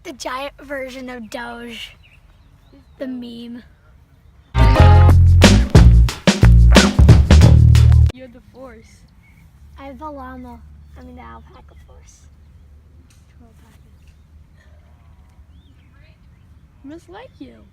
like the giant version of Doge, the meme. You're the force. I have the llama. I mean the alpaca force. Must like you.